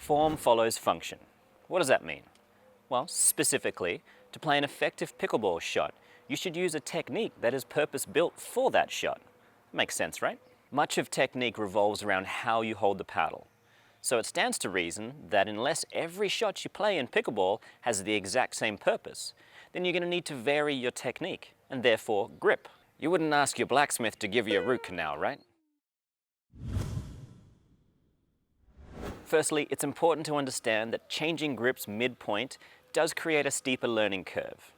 Form follows function. What does that mean? Well, specifically, to play an effective pickleball shot, you should use a technique that is purpose-built for that shot. Makes sense, right? Much of technique revolves around how you hold the paddle. So it stands to reason that unless every shot you play in pickleball has the exact same purpose, then you're going to need to vary your technique, and therefore grip. You wouldn't ask your blacksmith to give you a root canal, right? Firstly, it's important to understand that changing grips mid-point does create a steeper learning curve.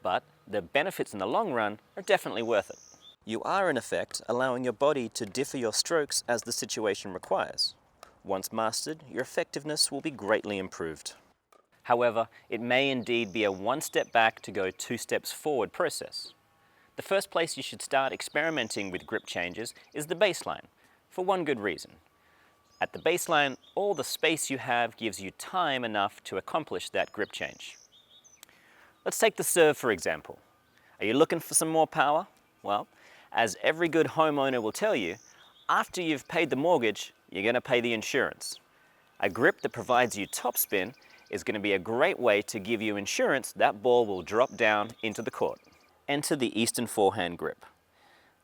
But the benefits in the long run are definitely worth it. You are, in effect, allowing your body to differ your strokes as the situation requires. Once mastered, your effectiveness will be greatly improved. However, it may indeed be a one step back to go two steps forward process. The first place you should start experimenting with grip changes is the baseline, for one good reason. At the baseline, all the space you have gives you time enough to accomplish that grip change. Let's take the serve for example. Are you looking for some more power? Well, as every good homeowner will tell you, after you've paid the mortgage, you're going to pay the insurance. A grip that provides you topspin is going to be a great way to give you insurance that ball will drop down into the court. Enter the Eastern Forehand grip.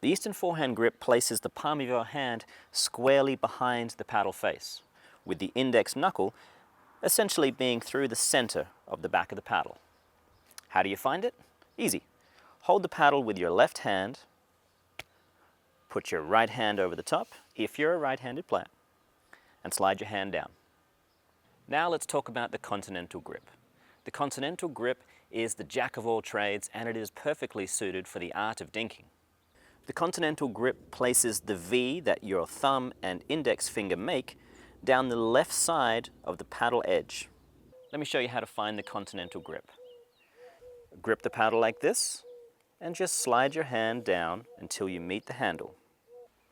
The Eastern Forehand grip places the palm of your hand squarely behind the paddle face, with the index knuckle essentially being through the center of the back of the paddle. How do you find it? Easy. Hold the paddle with your left hand, put your right hand over the top, if you're a right-handed player, and slide your hand down. Now let's talk about the Continental grip. The Continental grip is the jack of all trades, and it is perfectly suited for the art of dinking. The Continental grip places the V that your thumb and index finger make down the left side of the paddle edge. Let me show you how to find the Continental grip. Grip the paddle like this, and just slide your hand down until you meet the handle.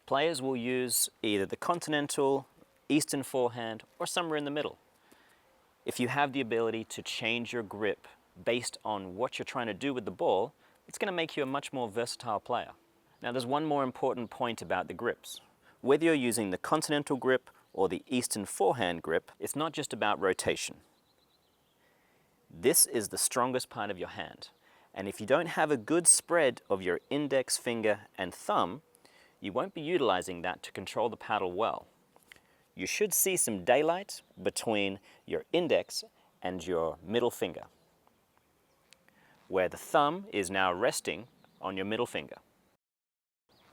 Players will use either the Continental, Eastern Forehand, or somewhere in the middle. If you have the ability to change your grip based on what you're trying to do with the ball, it's going to make you a much more versatile player. Now there's one more important point about the grips. Whether you're using the Continental grip or the Eastern Forehand grip, it's not just about rotation. This is the strongest part of your hand, and if you don't have a good spread of your index finger and thumb, you won't be utilizing that to control the paddle well. You should see some daylight between your index and your middle finger, where the thumb is now resting on your middle finger.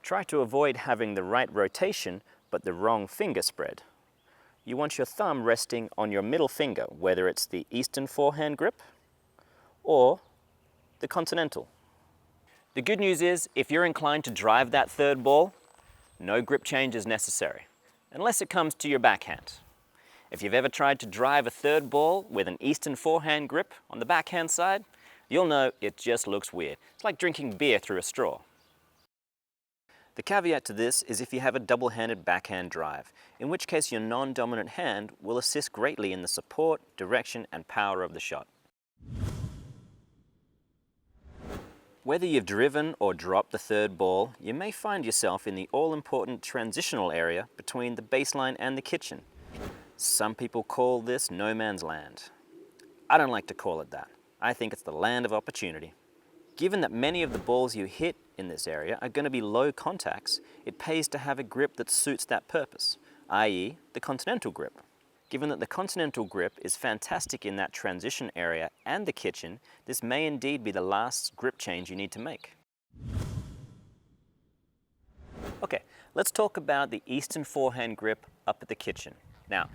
Try to avoid having the right rotation but the wrong finger spread. You want your thumb resting on your middle finger, whether it's the Eastern Forehand grip or the Continental. The good news is, if you're inclined to drive that third ball, no grip change is necessary, unless it comes to your backhand. If you've ever tried to drive a third ball with an Eastern Forehand grip on the backhand side, you'll know it just looks weird. It's like drinking beer through a straw. The caveat to this is if you have a double-handed backhand drive, in which case your non-dominant hand will assist greatly in the support, direction, and power of the shot. Whether you've driven or dropped the third ball, you may find yourself in the all-important transitional area between the baseline and the kitchen. Some people call this no man's land. I don't like to call it that. I think it's the land of opportunity. Given that many of the balls you hit in this area are going to be low contacts, it pays to have a grip that suits that purpose, i.e. the Continental grip. Given that the Continental grip is fantastic in that transition area and the kitchen, this may indeed be the last grip change you need to make. Okay, let's talk about the Eastern Forehand grip up at the kitchen. Now,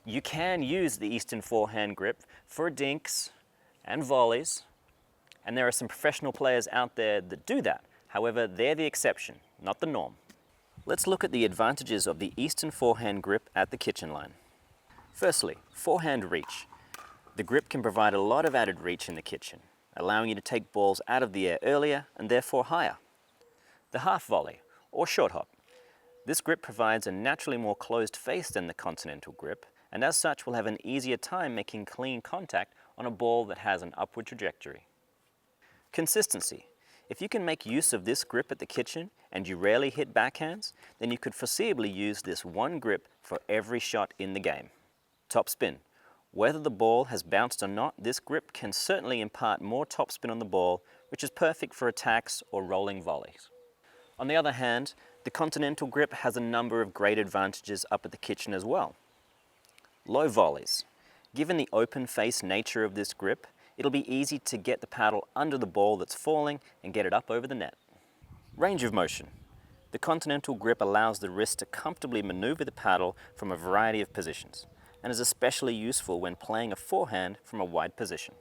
you can use the Eastern Forehand grip for dinks and volleys, and there are some professional players out there that do that. However, they're the exception, not the norm. Let's look at the advantages of the Eastern Forehand grip at the kitchen line. Firstly, forehand reach. The grip can provide a lot of added reach in the kitchen, allowing you to take balls out of the air earlier and therefore higher. The half volley, or short hop. This grip provides a naturally more closed face than the Continental grip, and as such will have an easier time making clean contact on a ball that has an upward trajectory. Consistency. If you can make use of this grip at the kitchen and you rarely hit backhands, then you could foreseeably use this one grip for every shot in the game. Topspin. Whether the ball has bounced or not, this grip can certainly impart more topspin on the ball, which is perfect for attacks or rolling volleys. On the other hand, the Continental grip has a number of great advantages up at the kitchen as well. Low volleys. Given the open face nature of this grip, it'll be easy to get the paddle under the ball that's falling and get it up over the net. Range of motion. The Continental grip allows the wrist to comfortably maneuver the paddle from a variety of positions, and is especially useful when playing a forehand from a wide position.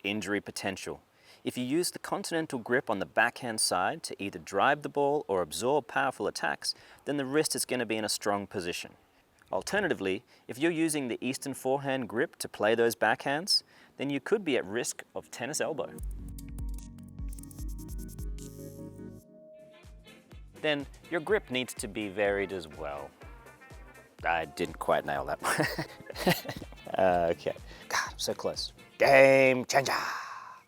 Injury potential. If you use the Continental grip on the backhand side to either drive the ball or absorb powerful attacks, then the wrist is going to be in a strong position. Alternatively, if you're using the Eastern forehand grip to play those backhands, then you could be at risk of tennis elbow. Then your grip needs to be varied as well. I didn't quite nail that one. Okay. God, I'm so close. Game changer.